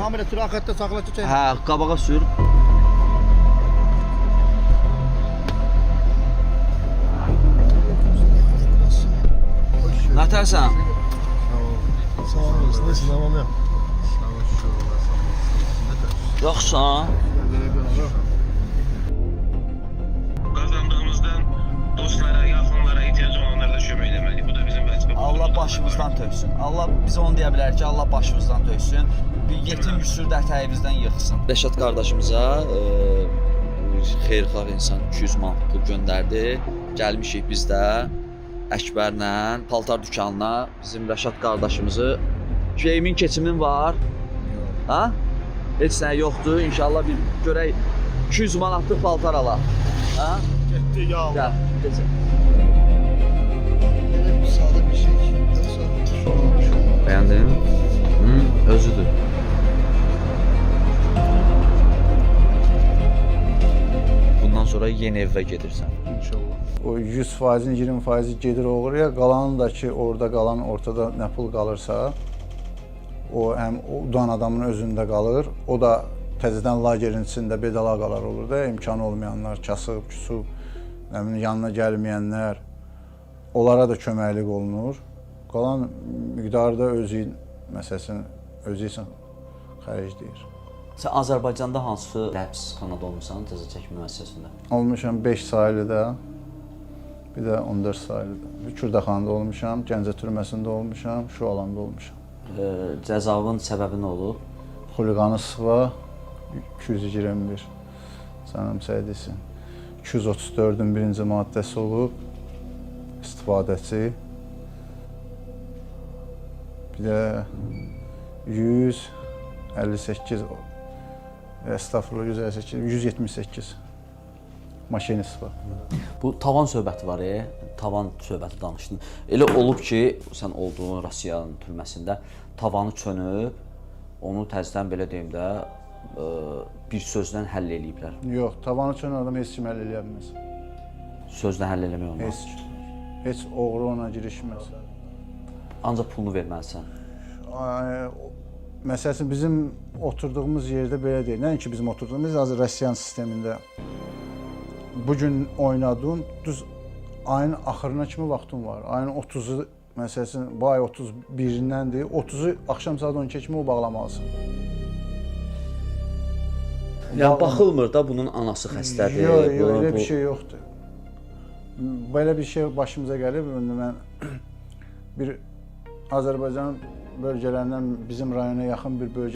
kamera sür, axətdə saxla çək. Hə, qabağa sür. Nətərsən? Sağ olasın, nəsə zaman yox. Yoxsan? Kazandığımızdan dostlara, yakınlara, ihtiyaç olanlara da kömək etməliyik. Bu da bizim vəzifə. Allah başımızdan töksün. Allah biz onu deyə bilər ki, Allah başımızdan töksün. Bir yetim yüzsüz ətəyimizdən yıxsın. Rəşad qardaşımıza xeyirxah insan 200 manat pul göndərdi. Gəlmişik biz də Əkbərlə paltar dükanına bizim Rəşad qardaşımızı geyimin keçimin var. Ha? Heç nə yoxdur. İnşallah bir görək 200 manatlıq paltar alaq. Ha? Getdi ya. Gəl, keçək. Belə bir sadə bir şey ki, sonra Bəyəndin? Özüdür. Bundan sonra yeni evə gedirsən. İnşallah. O 100%-in 20%-i gedir oğruya, qalanı da ki, orada qalan ortada nə pul qalırsa, o həm udan adamın özündə qalır, o da təzədən lagerin içində bedalaqalar olur da, imkanı olmayanlar, kasıb, küsub, yanına gəlməyənlər, onlara da köməklik olunur. Qalan miqdarı da özü məsələsini özü üçün xərcləyir. Sən Azərbaycanda hansı həbsxanada olmusan, cəza çəkmə müəssisəsində? Olmuşam 5 sayılıda, bir də 14 sayılıda. Bir Kürdəxanada olmuşam, Gəncə türməsində olmuşam, Şualanda olmuşam. Cəzavın səbəbi nə olub? Xuliqanı sığa 221 sənəm səhədəsin. 234-ün birinci maddəsi olub, istifadəçi. Bir də 158, estağfurullah 158, 178 maşinist var. Bu tavan söhbəti var, tavan söhbəti danışdın. Elə olub ki, sən olduğun Rusiyanın türməsində tavanı çönüb, onu təzədən belə deyim də, bir sözlə həll eləyiblər. Yox, tavanı çönən adam heç kim həll eləyə bilməz. Sözlə həll eləmək olmaz. Heç oğru ona girişməz. Ancaq pulunu verməlisən. Məsələn, bizim oturduğumuz yerdə belə deyil. Nəinki bizim oturduğumuz, biz Rusiyan sistemində bugün oynadığın düz ayın axırına kimi vaxtın var. Ayın 30-u, məsələn, bu ay 31-dəndir. 30-u axşam saat 12-yə kimi o bağlamalısın. Yəni baxılmır da bunun anası xəstədir. Yox, elə bir şey yoxdur. Belə bir şey başımıza gəlib. Mən bir Azərbaycan bölgələrindən bizim rayona yaxın bir bölgə